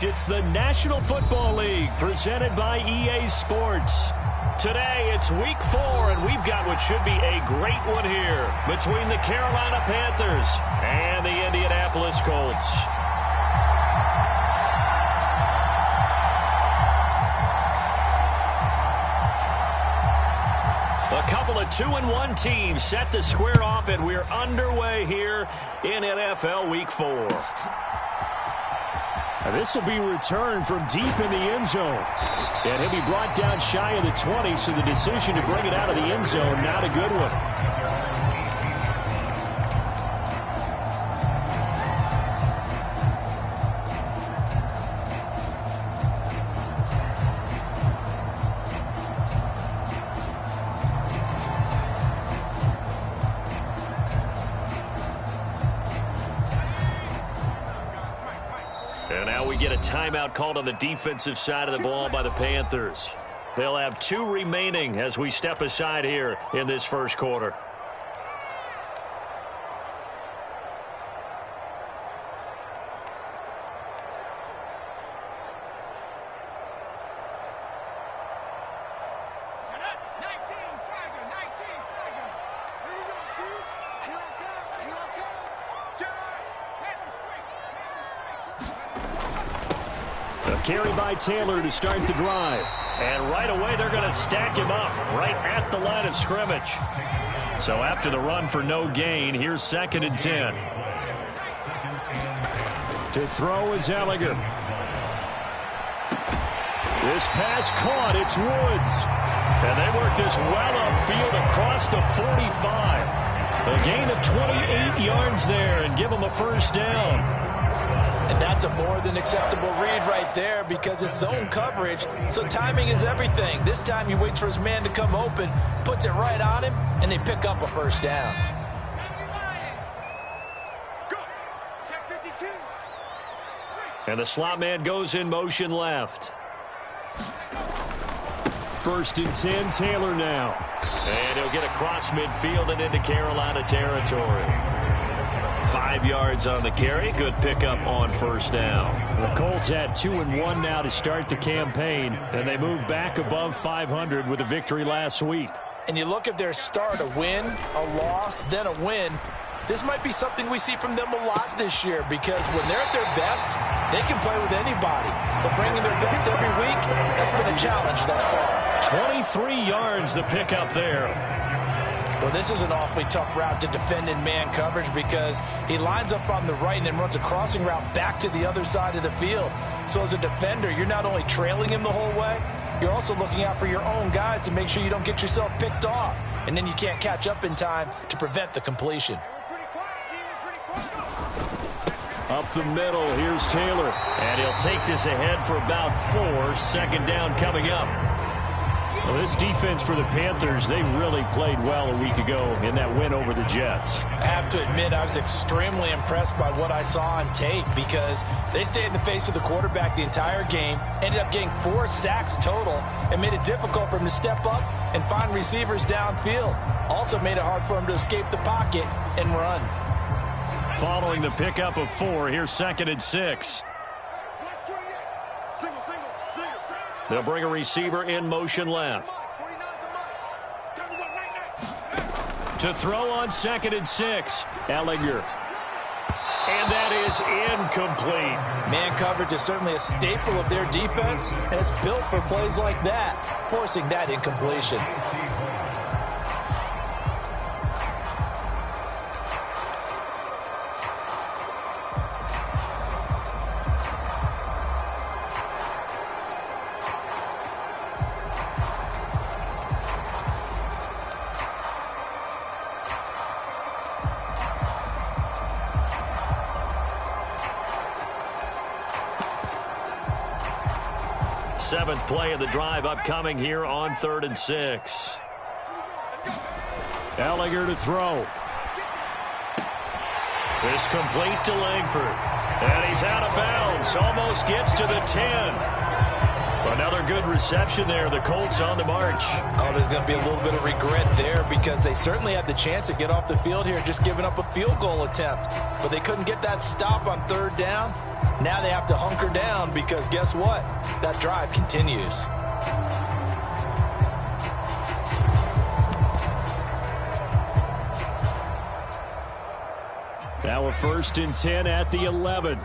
It's the National Football League presented by EA Sports. Today, it's week 4, and we've got what should be a great one here between the Carolina Panthers and the Indianapolis Colts. A couple of 2-1 teams set to square off, and we're underway here in NFL Week 4. This will be returned from deep in the end zone. And he'll be brought down shy of the 20, so the decision to bring it out of the end zone, not a good one. And now we get a timeout called on the defensive side of the ball by the Panthers. They'll have 2 remaining as we step aside here in this first quarter. Carry by Taylor to start the drive. And right away, they're going to stack him up right at the line of scrimmage. So after the run for no gain, here's 2nd and 10. To throw is Ellinger. This pass caught. It's Woods. And they work this well upfield across the 45. A gain of 28 yards there and give them a first down. And that's a more than acceptable read right there because it's zone coverage, so timing is everything. This time he waits for his man to come open, puts it right on him, and they pick up a first down. And the slot man goes in motion left. 1st and 10, Taylor now. And he'll get across midfield and into Carolina territory. 5 yards on the carry. Good pickup on first down. The Colts had 2-1 now to start the campaign, and they moved back above 500 with a victory last week. And you look at their start, a win, a loss, then a win. This might be something we see from them a lot this year because when they're at their best, they can play with anybody. But bringing their best every week, that's been a challenge thus far. 23 yards the pickup there. Well, this is an awfully tough route to defend in man coverage because he lines up on the right and then runs a crossing route back to the other side of the field. So as a defender, you're not only trailing him the whole way, you're also looking out for your own guys to make sure you don't get yourself picked off. And then you can't catch up in time to prevent the completion. Up the middle, here's Taylor. And he'll take this ahead for about 4. 2nd down coming up. Well, this defense for the Panthers, they really played well a week ago in that win over the Jets. I have to admit, I was extremely impressed by what I saw on tape because they stayed in the face of the quarterback the entire game, ended up getting 4 sacks total, and made it difficult for him to step up and find receivers downfield. Also made it hard for him to escape the pocket and run. Following the pickup of 4, here's 2nd and 6. They'll bring a receiver in motion left. To throw on 2nd and 6, Ellinger. And that is incomplete. Man coverage is certainly a staple of their defense, and it's built for plays like that, forcing that incompletion. Seventh play of the drive upcoming here on 3rd and 6. Ellinger to throw. This complete to Langford. And he's out of bounds. Almost gets to the 10. Another good reception there. The Colts on the march. Oh, there's going to be a little bit of regret there because they certainly had the chance to get off the field here, just giving up a field goal attempt. But they couldn't get that stop on third down. Now they have to hunker down because guess what? That drive continues. Now a 1st and 10 at the 11.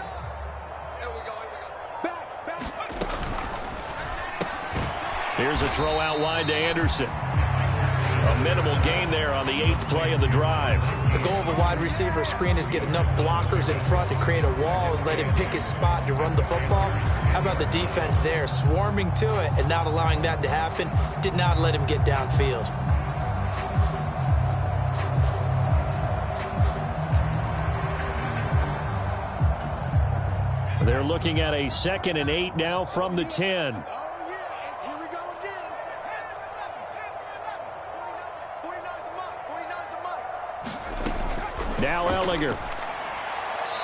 Here's a throw out wide to Anderson. A minimal gain there on the 8th play of the drive. The goal of a wide receiver screen is get enough blockers in front to create a wall and let him pick his spot to run the football. How about the defense there, swarming to it and not allowing that to happen? Did not let him get downfield. They're looking at a 2nd and 8 now from the 10. Now Ellinger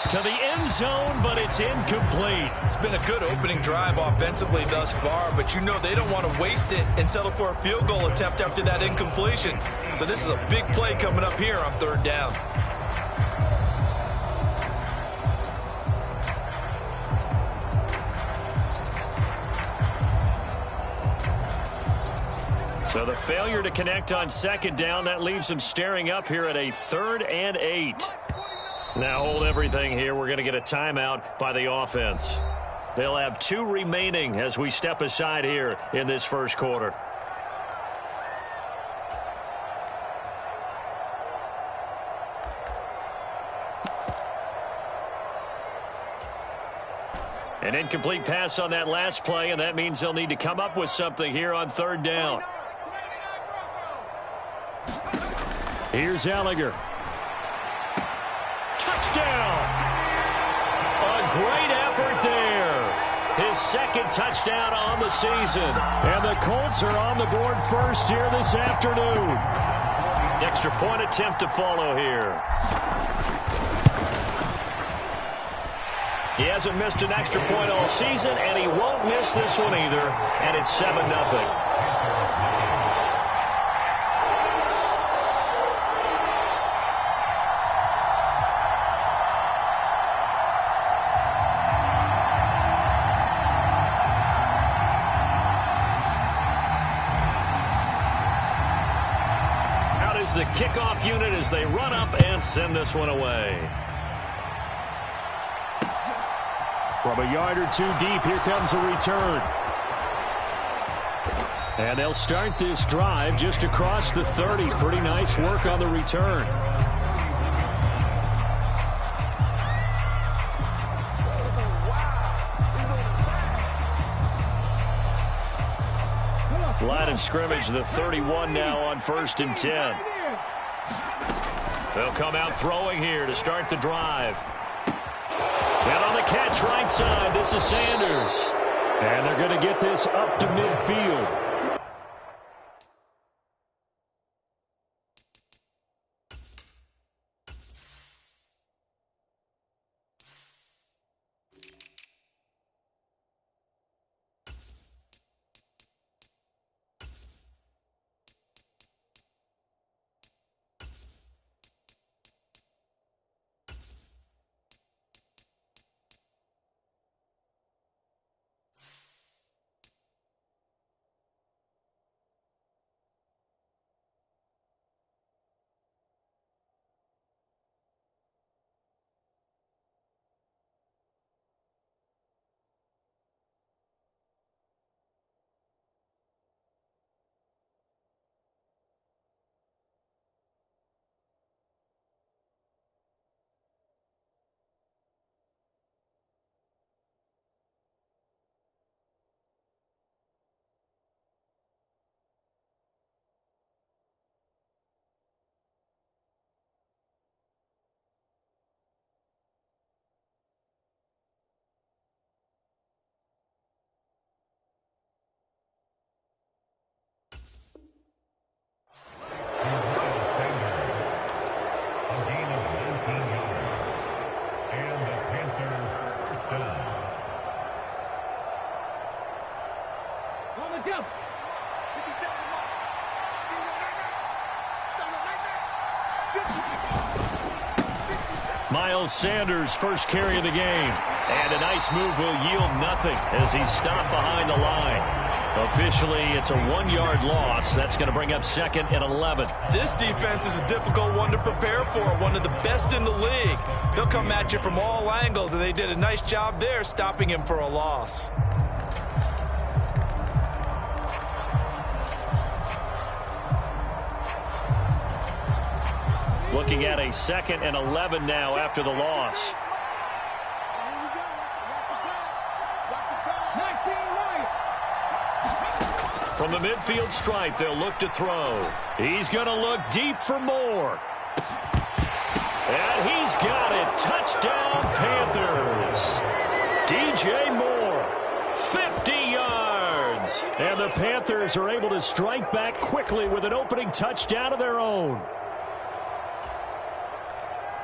to the end zone, but it's incomplete. It's been a good opening drive offensively thus far, but you know they don't want to waste it and settle for a field goal attempt after that incompletion. So this is a big play coming up here on 3rd down. So the failure to connect on 2nd down, that leaves them staring up here at a 3rd and 8. Now hold everything here. We're going to get a timeout by the offense. They'll have 2 remaining as we step aside here in this 1st quarter. An incomplete pass on that last play, and that means they'll need to come up with something here on 3rd down. Here's Ellinger. Touchdown! A great effort there. His 2nd touchdown on the season. And the Colts are on the board first here this afternoon. Extra point attempt to follow here. He hasn't missed an extra point all season, and he won't miss this one either. And it's 7-0. The kickoff unit as they run up and send this one away. From a yard or 2 deep, here comes a return. And they'll start this drive just across the 30. Pretty nice work on the return. Line of scrimmage, the 31 now on 1st and 10. They'll come out throwing here to start the drive. And on the catch right side, this is Sanders. And they're going to get this up to midfield. Miles Sanders' first carry of the game. And a nice move will yield nothing as he's stopped behind the line. Officially, it's a 1-yard loss. That's going to bring up 2nd and 11. This defense is a difficult one to prepare for, one of the best in the league. They'll come at you from all angles, and they did a nice job there stopping him for a loss. Looking at a 2nd and 11 now after the loss. From the midfield stripe, they'll look to throw. He's going to look deep for more. And he's got it. Touchdown, Panthers. DJ Moore, 50 yards. And the Panthers are able to strike back quickly with an opening touchdown of their own.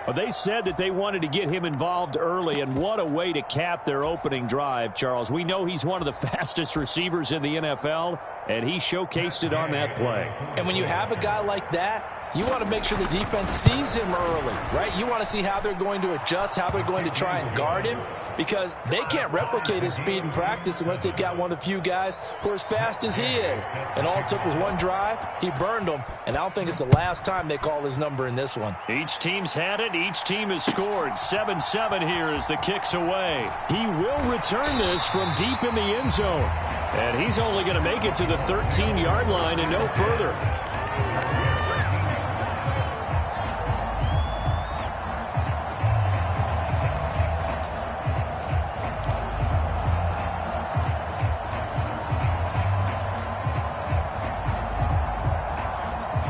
Well, they said that they wanted to get him involved early, and what a way to cap their opening drive, Charles. We know he's one of the fastest receivers in the NFL, and he showcased it on that play. And when you have a guy like that, you want to make sure the defense sees him early, right? You want to see how they're going to adjust, how they're going to try and guard him, because they can't replicate his speed in practice unless they've got one of the few guys who are as fast as he is. And all it took was one drive. He burned them, and I don't think it's the last time they call his number in this one. Each team's had it. Each team has scored. 7-7 here as the kick's away. He will return this from deep in the end zone. And he's only going to make it to the 13-yard line and no further.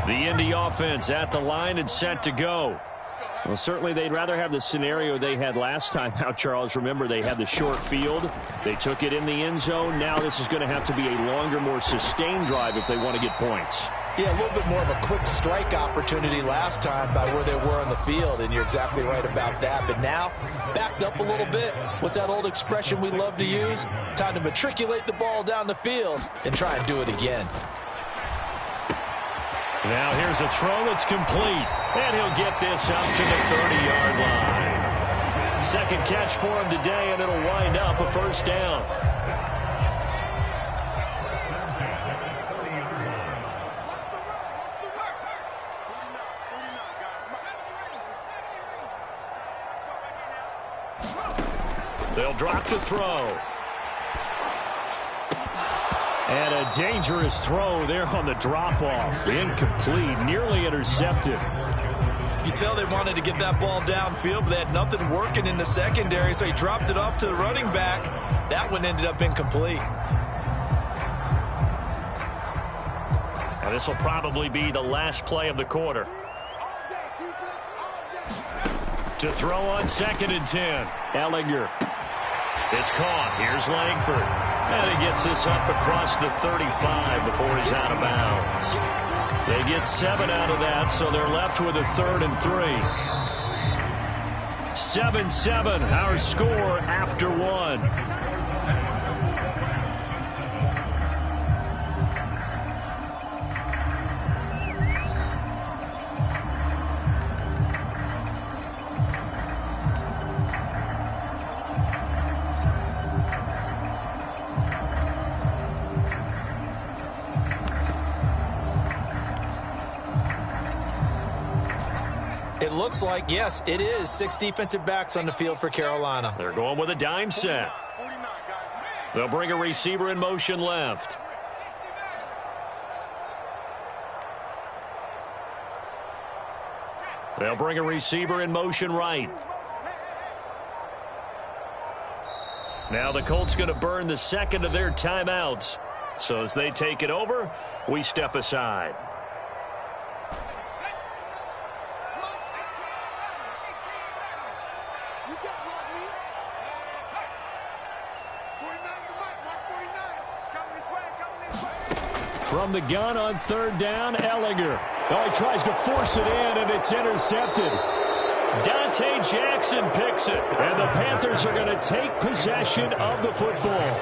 The Indy offense at the line and set to go. Well, certainly they'd rather have the scenario they had last time out, Charles. Remember, they had the short field. They took it in the end zone. Now this is going to have to be a longer, more sustained drive if they want to get points. Yeah, a little bit more of a quick strike opportunity last time by where they were on the field, and you're exactly right about that. But now, backed up a little bit. What's that old expression we love to use? Time to matriculate the ball down the field and try and do it again. Now here's a throw that's complete, and he'll get this up to the 30-yard line. Second catch for him today, and it'll wind up a first down. They'll drop to throw. And a dangerous throw there on the drop-off. Incomplete, nearly intercepted. You can tell they wanted to get that ball downfield, but they had nothing working in the secondary, so he dropped it off to the running back. That one ended up incomplete. And this will probably be the last play of the quarter. To throw on 2nd and 10. Ellinger. It's caught. Here's Langford. And he gets this up across the 35 before he's out of bounds. They get 7 out of that, so they're left with a 3rd and 3. 7-7, our score after 1. It looks like, yes, it is 6 defensive backs on the field for Carolina. They're going with a dime set. They'll bring a receiver in motion left. They'll bring a receiver in motion right. Now the Colts going to burn the second of their timeouts. So as they take it over, we step aside. From the gun on 3rd down, Ellinger. Oh, he tries to force it in, and it's intercepted. Dante Jackson picks it, and the Panthers are going to take possession of the football.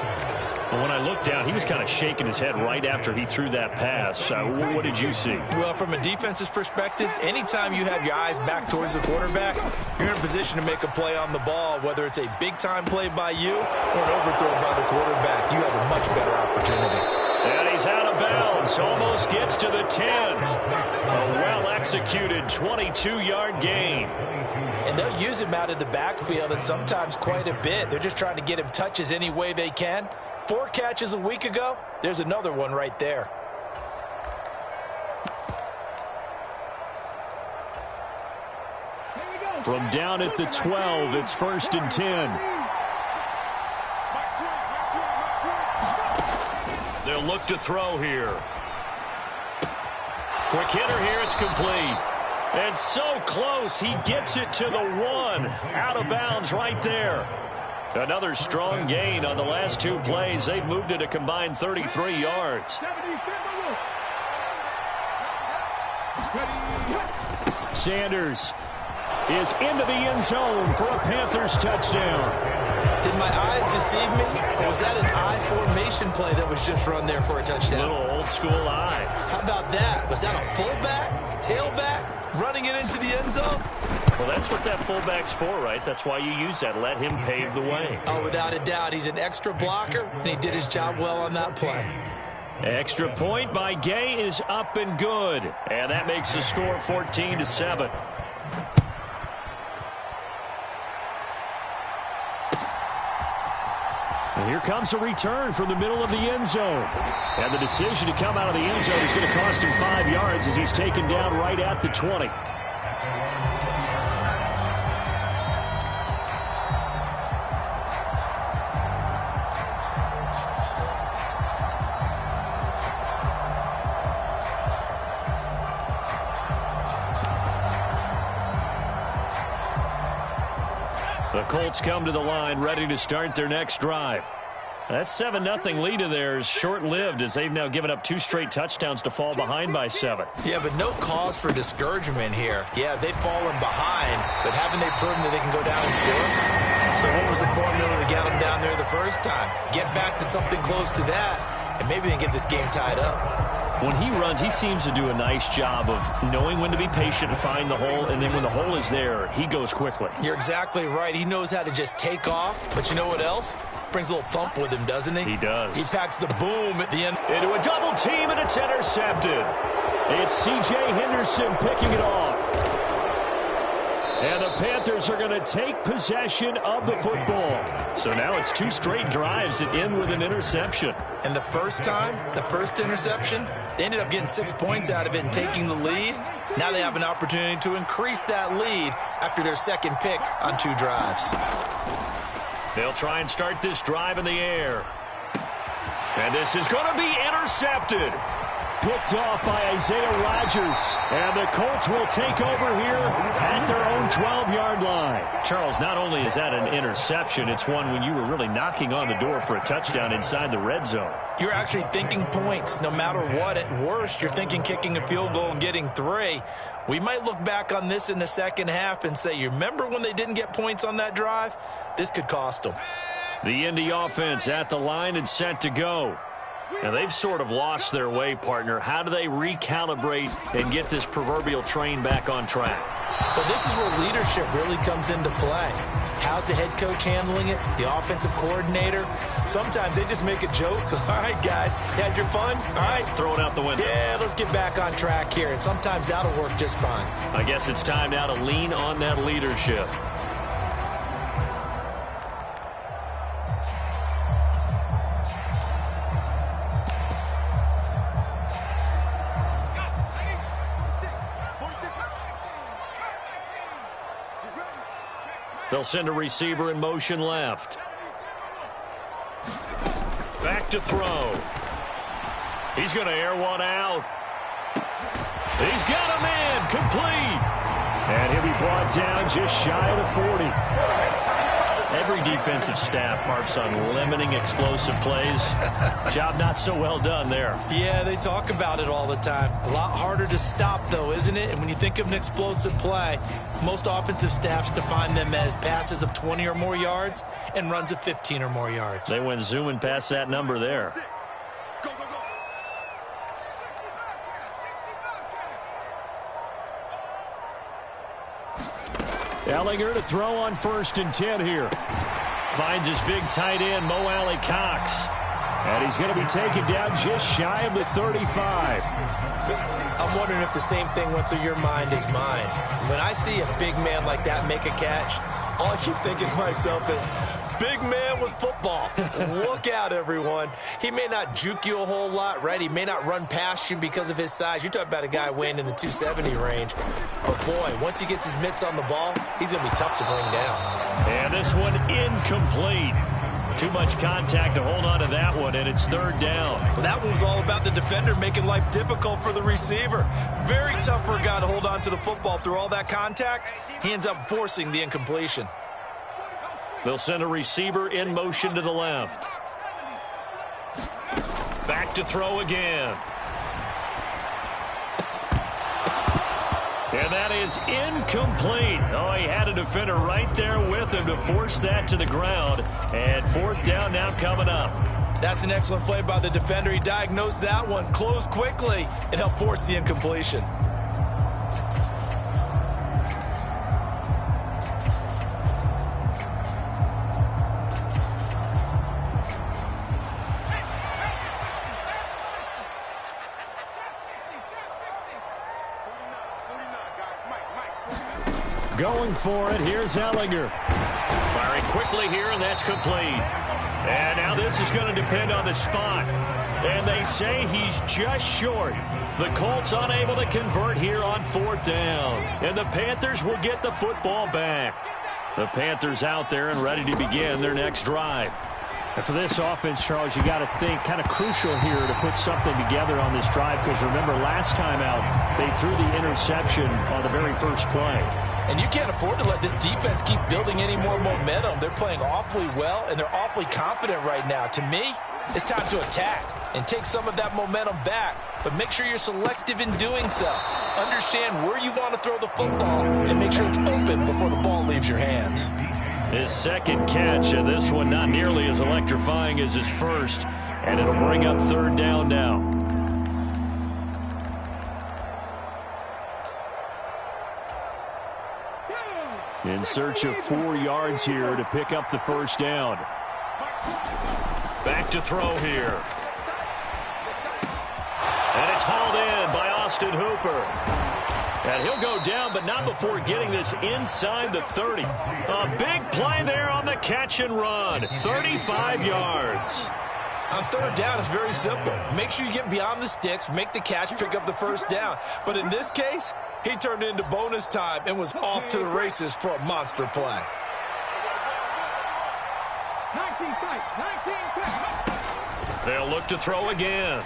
Well, when I looked down, he was kind of shaking his head right after he threw that pass. What did you see? Well, from a defense's perspective, anytime you have your eyes back towards the quarterback, you're in a position to make a play on the ball, whether it's a big-time play by you or an overthrow by the quarterback. You have a much better opportunity. And he's out of bounds. Almost gets to the 10. A well-executed 22-yard gain. And they'll use him out of the backfield, and sometimes quite a bit. They're just trying to get him touches any way they can. 4 catches a week ago. There's another one right there. From down at the 12, it's 1st and 10. They'll look to throw here. Quick hitter here, it's complete. And so close, he gets it to the 1. Out of bounds right there. Another strong gain on the last 2 plays. They've moved it a combined 33 yards. Sanders is into the end zone for a Panthers touchdown. Did my eyes deceive me, or was that an I formation play that was just run there for a touchdown? Little old school eye. How about that? Was that a fullback, tailback, running it into the end zone? Well, that's what that fullback's for, right? That's why you use that. Let him pave the way. Oh, without a doubt. He's an extra blocker, and he did his job well on that play. Extra point by Gay is up and good. And that makes the score 14-7. And here comes a return from the middle of the end zone. And the decision to come out of the end zone is going to cost him 5 yards as he's taken down right at the 20. The Colts come to the line, ready to start their next drive. That 7-0 lead of theirs short-lived as they've now given up 2 straight touchdowns to fall behind by 7. Yeah, but no cause for discouragement here. Yeah, they've fallen behind, but haven't they proven that they can go down and score? So what was the formula to get them down there the first time? Get back to something close to that, and maybe they can get this game tied up. When he runs, he seems to do a nice job of knowing when to be patient and find the hole, and then when the hole is there, he goes quickly. You're exactly right. He knows how to just take off, but you know what else? Brings a little thump with him, doesn't he? He does. He packs the boom at the end. Into a double team, and it's intercepted. It's C.J. Henderson picking it off. And the Panthers are going to take possession of the football. So now it's 2 straight drives that end with an interception. And the first time, the first interception, they ended up getting 6 points out of it and taking the lead. Now they have an opportunity to increase that lead after their second pick on 2 drives. They'll try and start this drive in the air. And this is going to be intercepted. Picked off by Isaiah Rodgers. And the Colts will take over here at their own 12-yard line. Charles, not only is that an interception, it's one when you were really knocking on the door for a touchdown inside the red zone. You're actually thinking points no matter what. At worst, you're thinking kicking a field goal and getting 3. We might look back on this in the second half and say, you remember when they didn't get points on that drive? This could cost them. The Indy offense at the line and set to go. Now, they've sort of lost their way, partner. How do they recalibrate and get this proverbial train back on track? Well, this is where leadership really comes into play. How's the head coach handling it? The offensive coordinator? Sometimes they just make a joke. All right, guys, you had your fun? All right. Throw it out the window. Yeah, let's get back on track here. And sometimes that'll work just fine. I guess it's time now to lean on that leadership. They'll send a receiver in motion left. Back to throw. He's going to air one out. He's got a man complete. And he'll be brought down just shy of the 40. Every defensive staff harps on limiting explosive plays. Job not so well done there. Yeah, they talk about it all the time. A lot harder to stop, though, isn't it? And when you think of an explosive play, most offensive staffs define them as passes of 20 or more yards and runs of 15 or more yards. They went zooming past that number there. Ellinger to throw on 1st and 10 here. Finds his big tight end, Mo Alley Cox. And he's going to be taken down just shy of the 35. I'm wondering if the same thing went through your mind as mine. When I see a big man like that make a catch, all I keep thinking to myself is, big man with football. Look out, everyone. He may not juke you a whole lot, right? He may not run past you because of his size. You're talking about a guy weighing in the 270 range. But, boy, once he gets his mitts on the ball, he's going to be tough to bring down. And this one incomplete. Too much contact to hold on to that one, and it's 3rd down. Well, that one was all about the defender making life difficult for the receiver. Very tough for a guy to hold on to the football through all that contact. He ends up forcing the incompletion. They'll send a receiver in motion to the left. Back to throw again. And that is incomplete. Oh, he had a defender right there with him to force that to the ground. And 4th down now coming up. That's an excellent play by the defender. He diagnosed that one, closed quickly, and helped force the incompletion. Going for it, here's Ellinger. Firing quickly here, and that's complete. And now this is going to depend on the spot. And they say he's just short. The Colts unable to convert here on 4th down. And the Panthers will get the football back. The Panthers out there and ready to begin their next drive. And for this offense, Charles, you got to think kind of crucial here to put something together on this drive, because remember, last time out, they threw the interception on the very first play. And you can't afford to let this defense keep building any more momentum. They're playing awfully well, and they're awfully confident right now. To me, it's time to attack and take some of that momentum back. But make sure you're selective in doing so. Understand where you want to throw the football and make sure it's open before the ball leaves your hands. His 2nd catch, and this one not nearly as electrifying as his first. And it'll bring up 3rd down now. In search of 4 yards here to pick up the 1st down. Back to throw here. And it's hauled in by Austin Hooper. And he'll go down, but not before getting this inside the 30. A big play there on the catch and run. 35 yards. On 3rd down, it's very simple. Make sure you get beyond the sticks, make the catch, pick up the 1st down. But in this case, he turned it into bonus time and was off to the races for a monster play. 19 They'll look to throw again.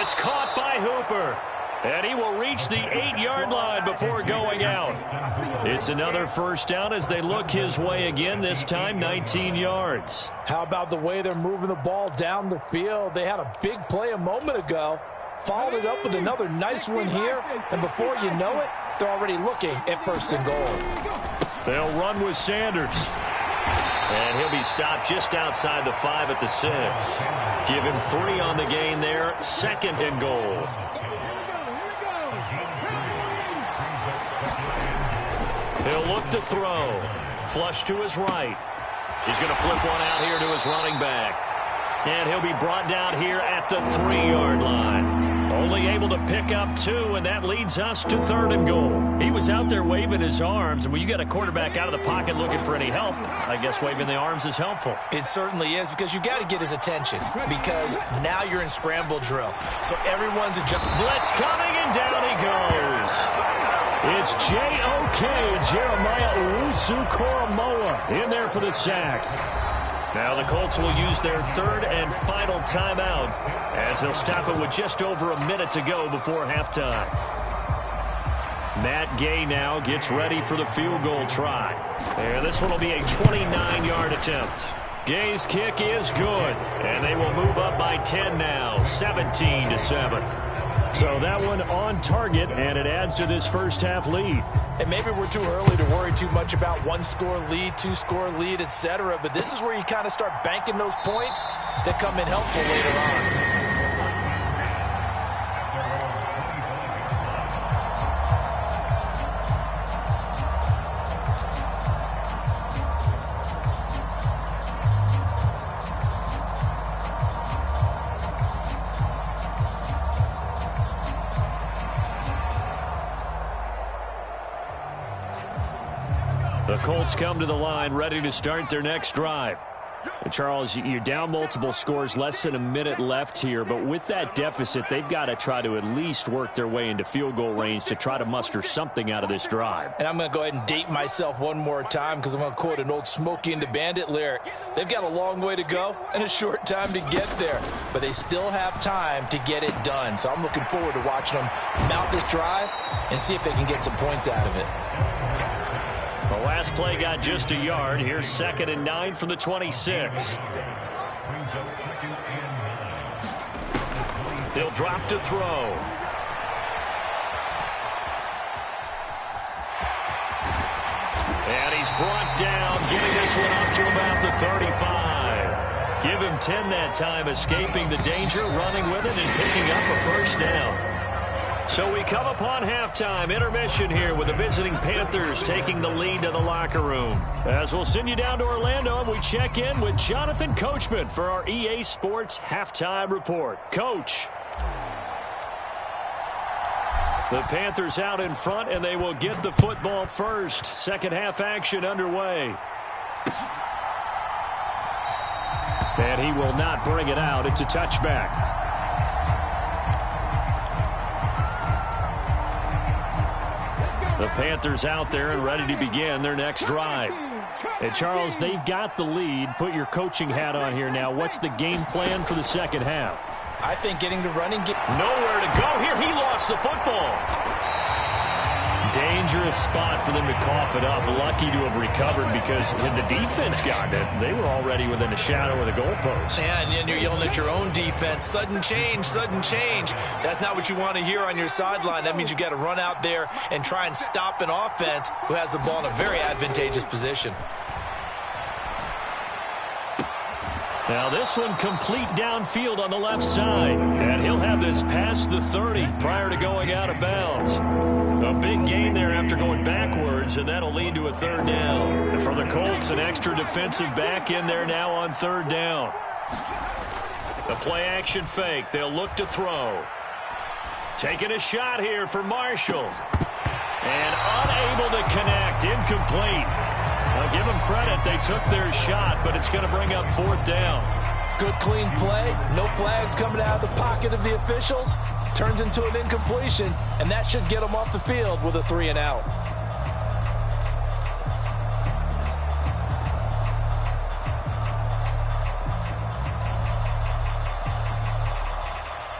It's caught by Hooper. And he will reach the 8-yard line before going out. It's another 1st down as they look his way again, this time 19 yards. How about the way they're moving the ball down the field? They had a big play a moment ago, followed it up with another nice one here, and before you know it, they're already looking at 1st and goal. They'll run with Sanders. And he'll be stopped just outside the 5 at the 6. Give him 3 on the gain there, 2nd and goal. He'll look to throw. Flush to his right. He's going to flip one out here to his running back. And he'll be brought down here at the 3-yard line. Only able to pick up 2, and that leads us to 3rd and goal. He was out there waving his arms, and when you got a quarterback out of the pocket looking for any help, I guess waving the arms is helpful. It certainly is, because you got to get his attention, because now you're in scramble drill. So everyone's adjusting. Blitz coming, and down he goes. It's J.O.K. Jeremiah Owusu-Koramoah in there for the sack. Now the Colts will use their 3rd and final timeout as they'll stop it with just over a minute to go before halftime. Matt Gay now gets ready for the field goal try. And this one will be a 29-yard attempt. Gay's kick is good, and they will move up by 10 now, 17-7. So that one on target, and it adds to this first half lead. And maybe we're too early to worry too much about one-score lead, two-score lead, etc. But this is where you kind of start banking those points that come in helpful later on. The Colts come to the line ready to start their next drive. And Charles, you're down multiple scores, less than a minute left here. But with that deficit, they've got to try to at least work their way into field goal range to try to muster something out of this drive. And I'm going to go ahead and date myself one more time because I'm going to quote an old Smokey and the Bandit lyric. They've got a long way to go and a short time to get there. But they still have time to get it done. So I'm looking forward to watching them mount this drive and see if they can get some points out of it. The last play got just a yard. Here's 2nd and 9 from the 26. He'll drop to throw. And he's brought down, getting this one up to about the 35. Give him 10 that time, escaping the danger, running with it, and picking up a first down. So we come upon halftime, intermission here with the visiting Panthers taking the lead to the locker room. As we'll send you down to Orlando, and we check in with Jonathan Coachman for our EA Sports Halftime Report. Coach. The Panthers out in front, and they will get the football first. Second half action underway. And he will not bring it out. It's a touchback. The Panthers out there and ready to begin their next drive. And Charles, they've got the lead. Put your coaching hat on here now. What's the game plan for the second half? I think getting the running game. Nowhere to go here. He lost the football. Dangerous spot for them to cough it up. Lucky to have recovered because had the defense gotten it, they were already within a shadow of the goalpost. Yeah, and then you're yelling at your own defense. Sudden change, sudden change. That's not what you want to hear on your sideline. That means you got to run out there and try and stop an offense who has the ball in a very advantageous position. Now this one complete downfield on the left side. And he'll have this past the 30 prior to going out of bounds. A big gain there after going backwards, and that'll lead to a third down. And for the Colts, an extra defensive back in there now on third down. The play-action fake. They'll look to throw. Taking a shot here for Marshall. And unable to connect. Incomplete. I'll give them credit. They took their shot, but it's going to bring up fourth down. Good, clean play. No flags coming out of the pocket of the officials. Turns into an incompletion, and that should get them off the field with a 3-and-out.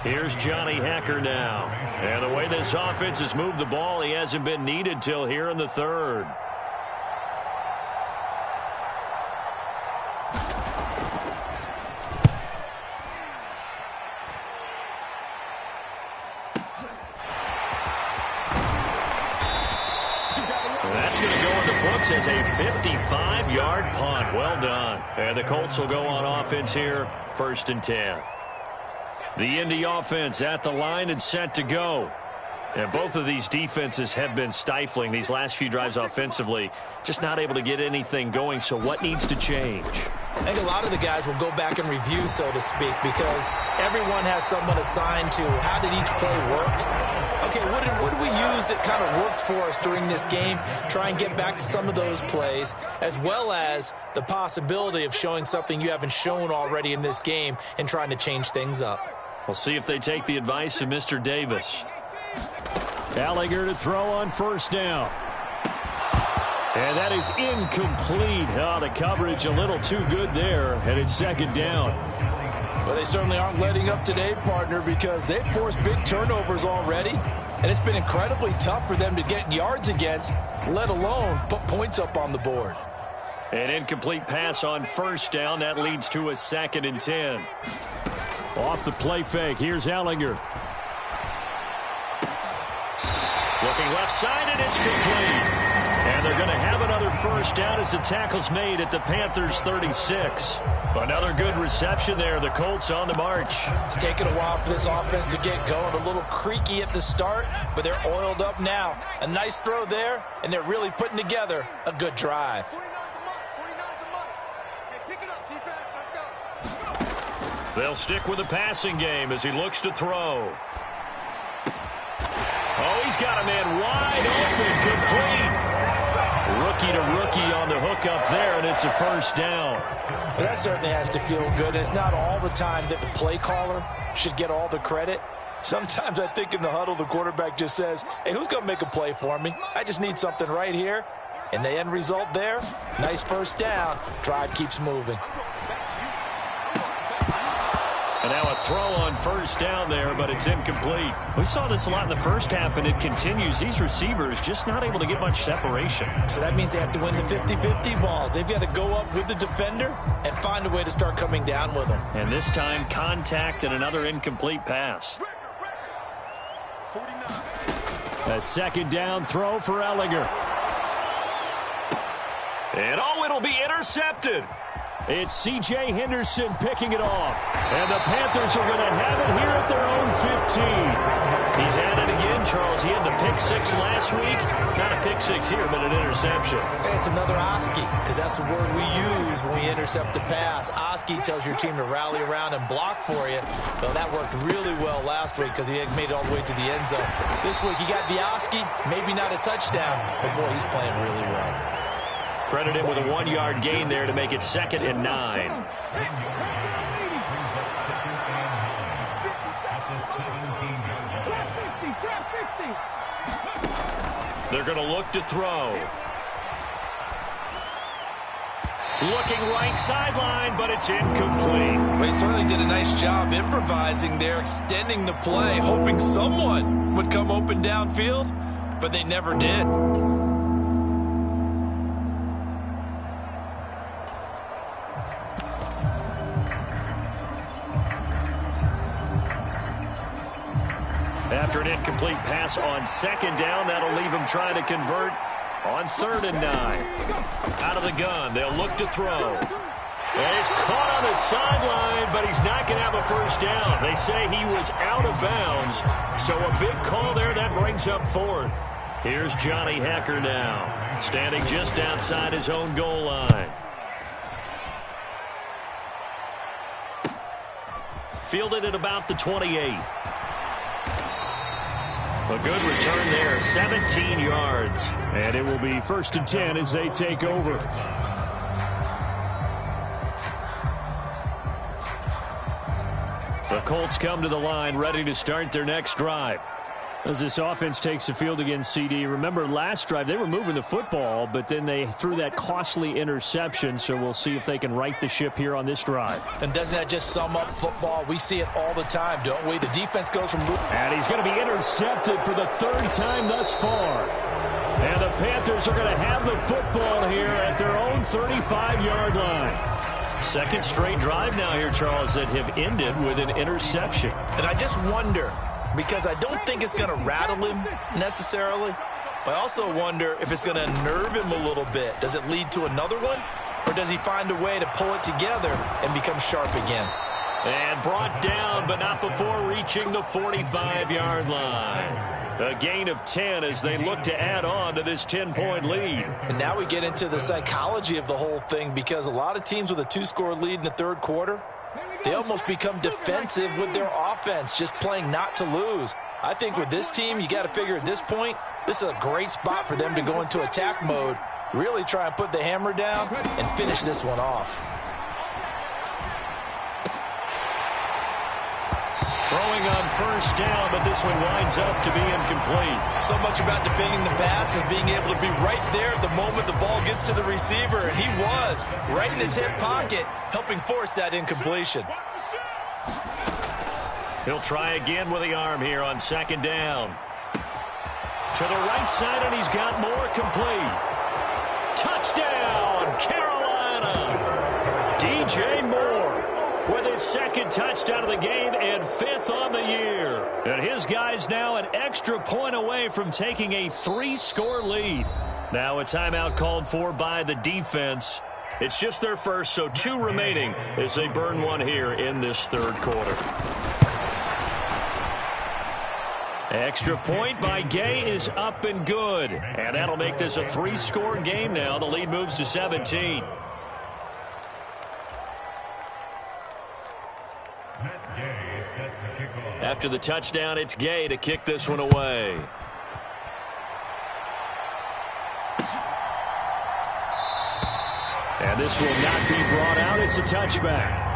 Here's Johnny Hacker now. And the way this offense has moved the ball, he hasn't been needed till here in the third. As a 55-yard punt. Well done. And the Colts will go on offense here, 1st and 10. The Indy offense at the line and set to go. And both of these defenses have been stifling these last few drives offensively. Just not able to get anything going. So what needs to change? I think a lot of the guys will go back and review, so to speak, because everyone has someone assigned to how did each play work. Okay, what did we use that kind of worked for us during this game? Try and get back to some of those plays, as well as the possibility of showing something you haven't shown already in this game and trying to change things up. We'll see if they take the advice of Mr. Davis. Gallagher to throw on first down. And that is incomplete. Oh, the coverage a little too good there, and it's second down. Well, they certainly aren't letting up today, partner, because they've forced big turnovers already. And it's been incredibly tough for them to get yards against, let alone put points up on the board. An incomplete pass on first down. That leads to a 2nd and 10. Off the play fake, here's Ellinger. Looking left side, and it's complete. And they're going to have another first down as the tackle's made at the Panthers' 36. Another good reception there. The Colts on the march. It's taken a while for this offense to get going. A little creaky at the start, but they're oiled up now. A nice throw there, and they're really putting together a good drive. They'll stick with the passing game as he looks to throw. Oh, he's got a man wide open, complete. Rookie to rookie on the hook up there, and it's a first down. That certainly has to feel good. It's not all the time that the play caller should get all the credit. Sometimes I think in the huddle, the quarterback just says, hey, who's going to make a play for me? I just need something right here. And the end result there, nice first down. Drive keeps moving. And now a throw on first down there, but it's incomplete. We saw this a lot in the first half, and it continues. These receivers just not able to get much separation. So that means they have to win the 50-50 balls. They've got to go up with the defender and find a way to start coming down with them. And this time, contact and another incomplete pass. A 2nd down throw for Ellinger. And oh, it'll be intercepted. It's C.J. Henderson picking it off. And the Panthers are going to have it here at their own 15. He's at it again, Charles. He had the pick 6 last week. Not a pick 6 here, but an interception. It's another Oski, because that's the word we use when we intercept a pass. Oski tells your team to rally around and block for you. Well, that worked really well last week because he made it all the way to the end zone. This week he got the Oski, maybe not a touchdown, but boy, he's playing really well. Credit him with a 1-yard gain there to make it 2nd and 9. They're going to look to throw. Looking right sideline, but it's incomplete. Well, he certainly did a nice job improvising there, extending the play, hoping someone would come open downfield, but they never did. After an incomplete pass on 2nd down, that'll leave him trying to convert on 3rd and 9. Out of the gun, they'll look to throw. And he's caught on the sideline, but he's not going to have a first down. They say he was out of bounds, so a big call there that brings up 4th. Here's Johnny Hecker now, standing just outside his own goal line. Fielded at about the 28. A good return there, 17 yards. And it will be 1st and 10 as they take over. The Colts come to the line, ready to start their next drive. As this offense takes the field against CD, remember last drive they were moving the football, but then they threw that costly interception, so we'll see if they can right the ship here on this drive. And doesn't that just sum up football? We see it all the time, don't we? The defense goes from... And he's going to be intercepted for the 3rd time thus far. And the Panthers are going to have the football here at their own 35-yard line. Second straight drive now here, Charles, that have ended with an interception. And I just wonder, because I don't think it's going to rattle him necessarily, but I also wonder if it's going to nerve him a little bit. Does it lead to another one, or does he find a way to pull it together and become sharp again? And brought down, but not before reaching the 45-yard line. A gain of 10 as they look to add on to this 10-point lead. And now we get into the psychology of the whole thing, because a lot of teams with a 2-score lead in the 3rd quarter, they almost become defensive with their offense, just playing not to lose. I think with this team, you got to figure at this point, this is a great spot for them to go into attack mode, really try and put the hammer down and finish this one off. Throwing on first down, but this one winds up to be incomplete. So much about defending the pass is being able to be right there at the moment the ball gets to the receiver, and he was right in his hip pocket, helping force that incompletion. He'll try again with the arm here on second down. To the right side, and he's got more complete. Touchdown, Carolina! DJ Moore with his second touchdown of the game and 5th on the year. And his guys now an extra point away from taking a 3-score lead. Now a timeout called for by the defense. It's just their first, so 2 remaining as they burn one here in this third quarter. Extra point by Gay is up and good. And that'll make this a 3-score game now. The lead moves to 17. After the touchdown, it's Gay to kick this one away. And this will not be brought out. It's a touchback.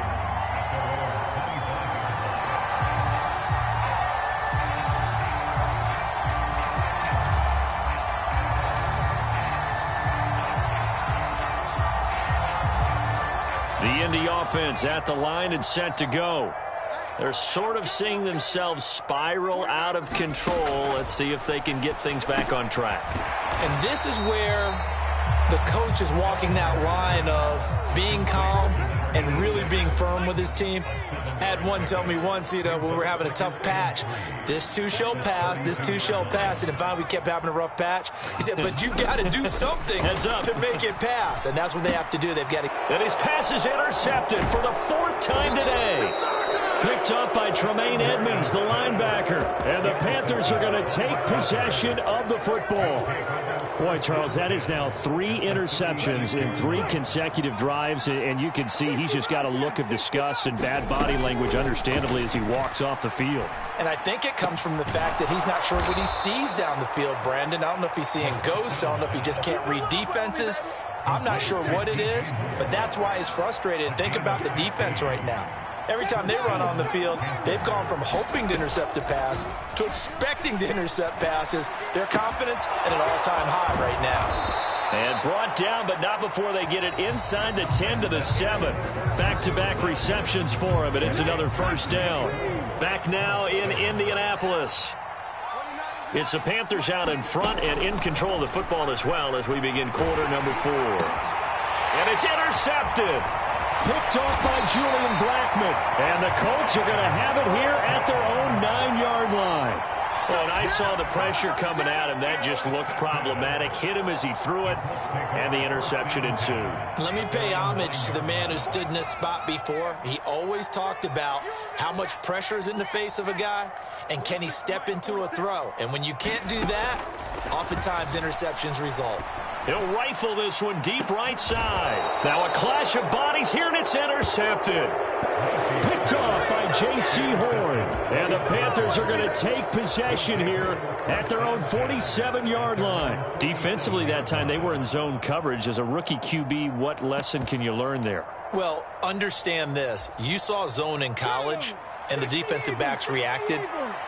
The Indy offense at the line and set to go. They're sort of seeing themselves spiral out of control. Let's see if they can get things back on track. And this is where the coach is walking that line of being calm and really being firm with his team. I had one tell me once, when we were having a tough patch, this too shall pass, this too shall pass. And finally we kept having a rough patch. He said, but you got to do something to make it pass. And that's what they have to do. They've got to. And his pass is intercepted for the 4th time today. Picked up by Tremaine Edmonds, the linebacker. And the Panthers are going to take possession of the football. Boy, Charles, that is now 3 interceptions in 3 consecutive drives, and you can see he's just got a look of disgust and bad body language, understandably, as he walks off the field. And I think it comes from the fact that he's not sure what he sees down the field, Brandon. I don't know if he's seeing ghosts. I don't know if he just can't read defenses. I'm not sure what it is, but that's why he's frustrated. And think about the defense right now. Every time they run on the field, they've gone from hoping to intercept a pass to expecting to intercept passes. Their confidence at an all-time high right now. And brought down, but not before they get it inside the 10 to the 7. Back-to-back receptions for him, and it's another first down. Back now in Indianapolis. It's the Panthers out in front and in control of the football as well as we begin quarter number 4. And it's intercepted. Picked off by Julian Blackmon. And the Colts are going to have it here at their own 9-yard line. Well, and I saw the pressure coming at him. That just looked problematic. Hit him as he threw it, and the interception ensued. Let me pay homage to the man who stood in this spot before. He always talked about how much pressure is in the face of a guy, and can he step into a throw. And when you can't do that, oftentimes interceptions result. He'll rifle this one deep right side. Now a clash of bodies here, and it's intercepted. Picked off by J.C. Horn. And the Panthers are going to take possession here at their own 47-yard line. Defensively that time, they were in zone coverage. As a rookie QB, what lesson can you learn there? Well, understand this. You saw zone in college, and the defensive backs reacted,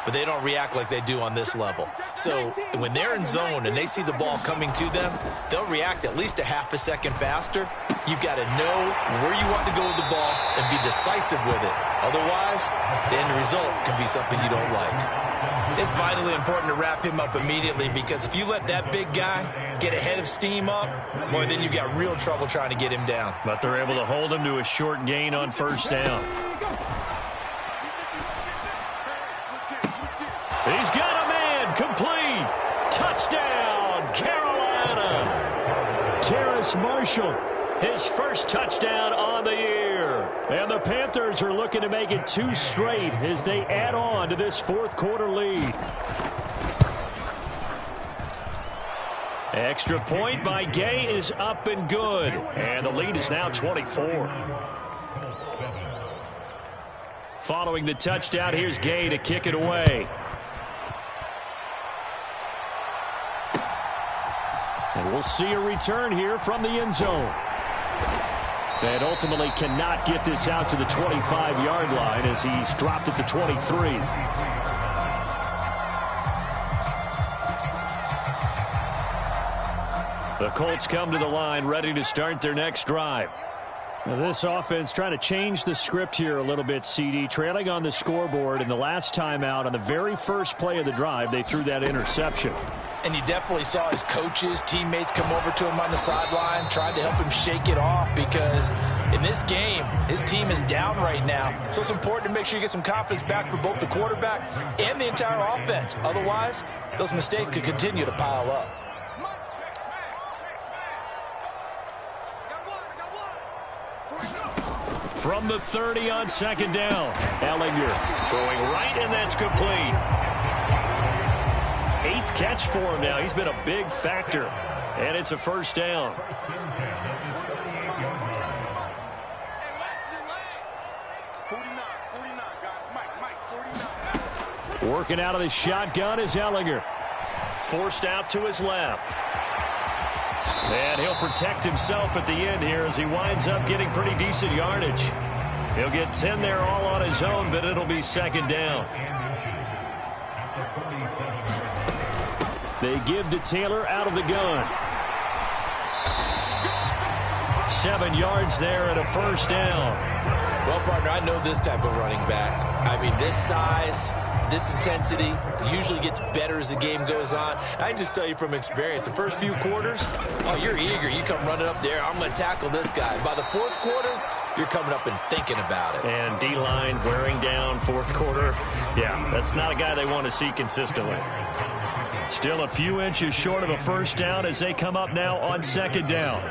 but they don't react like they do on this level. So when they're in zone and they see the ball coming to them, they'll react at least a half a second faster. You've got to know where you want to go with the ball and be decisive with it. Otherwise, the end result can be something you don't like. It's vitally important to wrap him up immediately, because if you let that big guy get ahead of steam up, boy, then you've got real trouble trying to get him down. But they're able to hold him to a short gain on first down. He's got a man complete. Touchdown, Carolina. Terrace Marshall, his first touchdown on the year. And the Panthers are looking to make it 2 straight as they add on to this fourth quarter lead. Extra point by Gay is up and good. And the lead is now 24. Following the touchdown, here's Gay to kick it away. And we'll see a return here from the end zone. And ultimately cannot get this out to the 25-yard line as he's dropped at the 23. The Colts come to the line ready to start their next drive. Now this offense trying to change the script here a little bit, CD. Trailing on the scoreboard, and the last timeout on the very first play of the drive, they threw that interception. And you definitely saw his coaches, teammates come over to him on the sideline, tried to help him shake it off because in this game, his team is down right now. So it's important to make sure you get some confidence back for both the quarterback and the entire offense. Otherwise, those mistakes could continue to pile up. From the 30 on second down, Ellinger throwing right, and that's complete. 8th catch for him now. He's been a big factor, and it's a first down. Working out of the shotgun is Ellinger. Forced out to his left. And he'll protect himself at the end here as he winds up getting pretty decent yardage. He'll get 10 there all on his own, but it'll be second down. They give to Taylor out of the gun. 7 yards there and a first down. Well, partner, I know this type of running back. I mean, this size, this intensity usually gets better as the game goes on. I can just tell you from experience, the first few quarters, oh, you're eager. You come running up there, I'm going to tackle this guy. By the fourth quarter, you're coming up and thinking about it. And D-line wearing down fourth quarter. Yeah, that's not a guy they want to see consistently. Still a few inches short of a first down as they come up now on second down.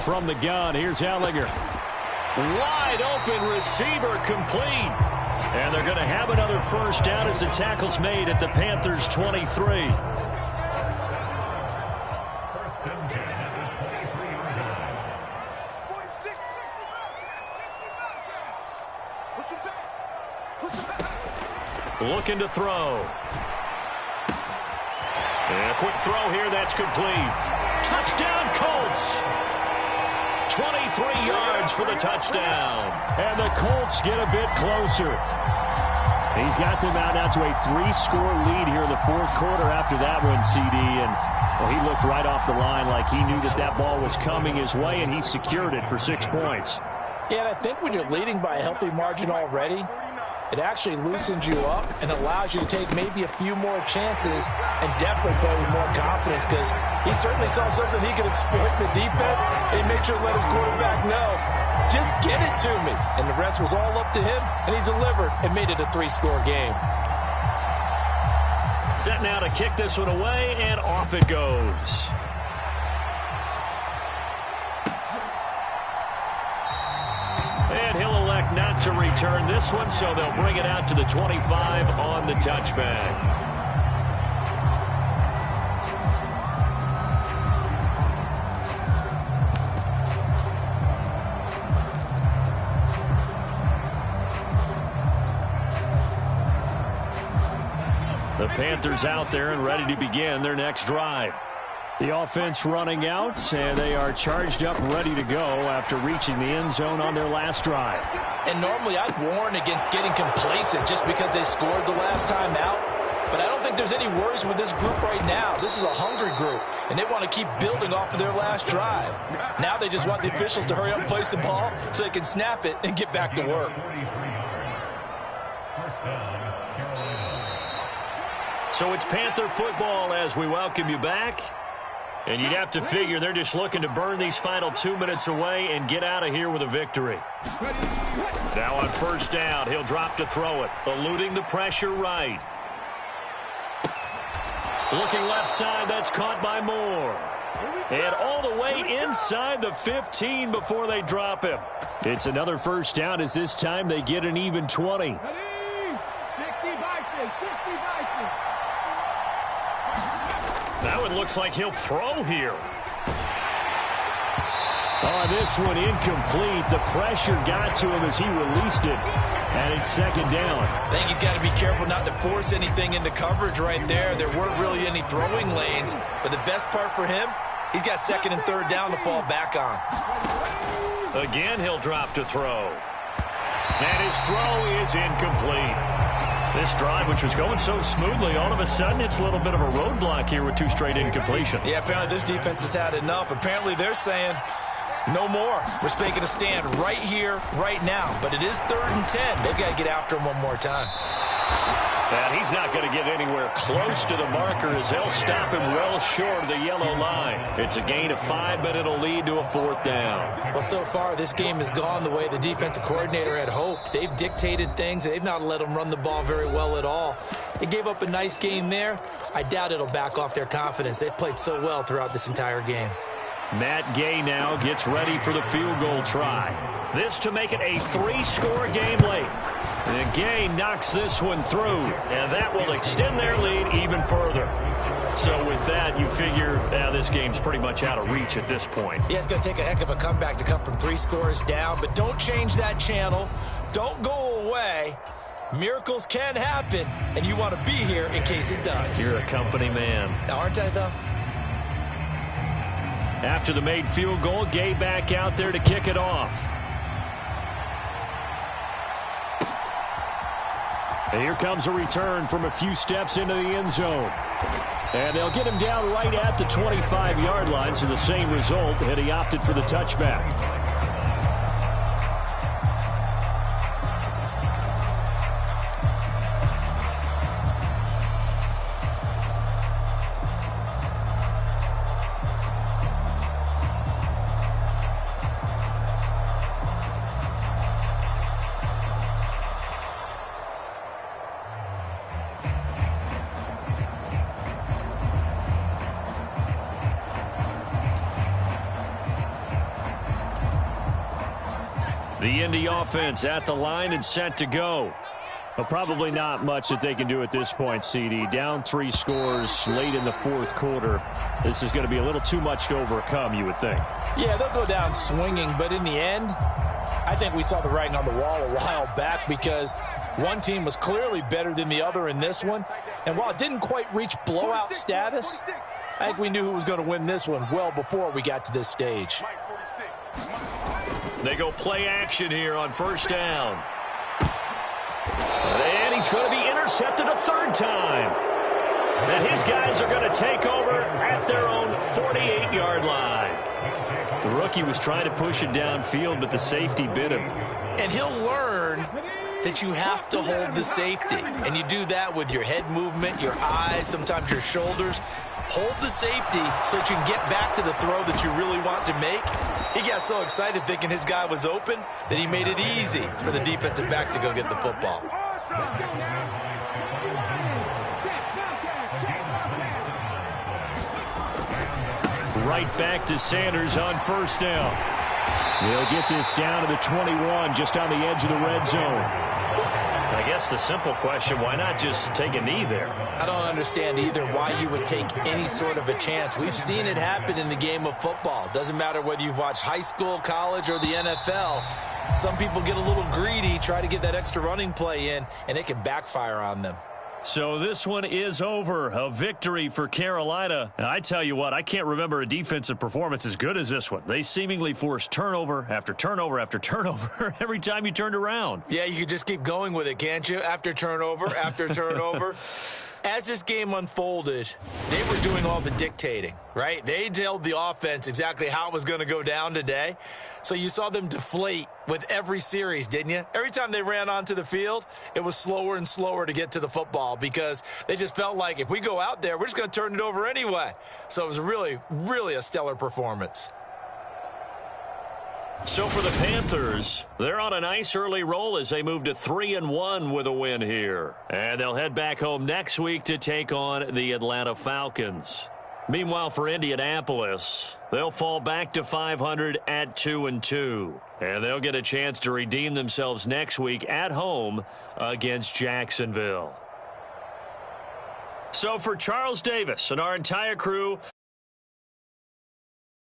From the gun, here's Ellinger. Wide open receiver, complete. And they're going to have another first down as the tackle's made at the Panthers' 23. Looking to throw. And a quick throw here, that's complete. Touchdown, Colts. 23 yards for the touchdown. And the Colts get a bit closer. He's got them out now to a 3-score lead here in the fourth quarter after that one, CD. And well, he looked right off the line like he knew that that ball was coming his way, and he secured it for 6 points. Yeah, and I think when you're leading by a healthy margin already, it actually loosens you up and allows you to take maybe a few more chances and definitely play with more confidence because he certainly saw something he could exploit in the defense. He made sure to let his quarterback know, just get it to me. And the rest was all up to him, and he delivered and made it a 3-score game. Set now to kick this one away, and off it goes. And he'll elect not to return this one, so they'll bring it out to the 25 on the touchback. The Panthers out there and ready to begin their next drive. The offense running out, and they are charged up, ready to go after reaching the end zone on their last drive. And normally I'd warn against getting complacent just because they scored the last time out. But I don't think there's any worries with this group right now. This is a hungry group, and they want to keep building off of their last drive. Now they just want the officials to hurry up and place the ball so they can snap it and get back to work. So it's Panther football as we welcome you back. And you'd have to figure they're just looking to burn these final 2 minutes away and get out of here with a victory. Now on first down, he'll drop to throw it, eluding the pressure right. Looking left side, that's caught by Moore. And all the way inside the 15 before they drop him. It's another first down as this time they get an even 20. Now it looks like he'll throw here. Oh, this one incomplete. The pressure got to him as he released it. And it's second down. I think he's got to be careful not to force anything into coverage right there. There weren't really any throwing lanes. But the best part for him, he's got second and third down to fall back on. Again, he'll drop to throw. And his throw is incomplete. This drive, which was going so smoothly, all of a sudden it's a little bit of a roadblock here with 2 straight incompletions. Yeah, apparently this defense has had enough. Apparently they're saying no more. We're making a stand right here, right now. But it is 3rd and 10. They've got to get after him one more time. And he's not going to get anywhere close to the marker as they'll stop him well short of the yellow line. It's a gain of 5, but it'll lead to a 4th down. Well, so far, this game has gone the way the defensive coordinator had hoped. They've dictated things, and they've not let them run the ball very well at all. They gave up a nice game there. I doubt it'll back off their confidence. They've played so well throughout this entire game. Matt Gay now gets ready for the field goal try. This to make it a 3-score game late. And Gay knocks this one through, and that will extend their lead even further. So with that, you figure this game's pretty much out of reach at this point. Yeah, it's going to take a heck of a comeback to come from 3 scores down, but don't change that channel. Don't go away. Miracles can happen, and you want to be here in case it does. You're a company man. Aren't I, though? After the made field goal, Gay back out there to kick it off. And here comes a return from a few steps into the end zone. And they'll get him down right at the 25-yard line, so the same result had he opted for the touchback. The Indy offense at the line and set to go. Well, probably not much that they can do at this point, CD. Down 3 scores late in the 4th quarter. This is going to be a little too much to overcome, you would think. Yeah, they'll go down swinging, but in the end, I think we saw the writing on the wall a while back because one team was clearly better than the other in this one. And while it didn't quite reach blowout status, I think we knew who was going to win this one well before we got to this stage. They go play action here on 1st down. And he's going to be intercepted a 3rd time. And his guys are going to take over at their own 48-yard line. The rookie was trying to push it downfield, but the safety bit him. And he'll learn that you have to hold the safety. And you do that with your head movement, your eyes, sometimes your shoulders. Hold the safety so that you can get back to the throw that you really want to make. He got so excited thinking his guy was open that he made it easy for the defensive back to go get the football. Right back to Sanders on 1st down. They'll get this down to the 21, just on the edge of the red zone. I guess the simple question, why not just take a knee there? I don't understand either why you would take any sort of a chance. We've seen it happen in the game of football. Doesn't matter whether you've watched high school, college, or the NFL. Some people get a little greedy, try to get that extra running play in, and it can backfire on them. So this one is over. A victory for Carolina. And I tell you what, I can't remember a defensive performance as good as this one. They seemingly forced turnover after turnover after turnover every time you turned around. Yeah, you could just keep going with it, can't you? After turnover, after turnover. As this game unfolded, they were doing all the dictating, right? They told the offense exactly how it was going to go down today. So you saw them deflate with every series, didn't you? Every time they ran onto the field, it was slower and slower to get to the football because they just felt like if we go out there, we're just going to turn it over anyway. So it was really, really a stellar performance. So for the Panthers, they're on a nice early roll as they move to 3-1 with a win here. And they'll head back home next week to take on the Atlanta Falcons. Meanwhile, for Indianapolis, they'll fall back to 500 at 2-2. And they'll get a chance to redeem themselves next week at home against Jacksonville. So for Charles Davis and our entire crew,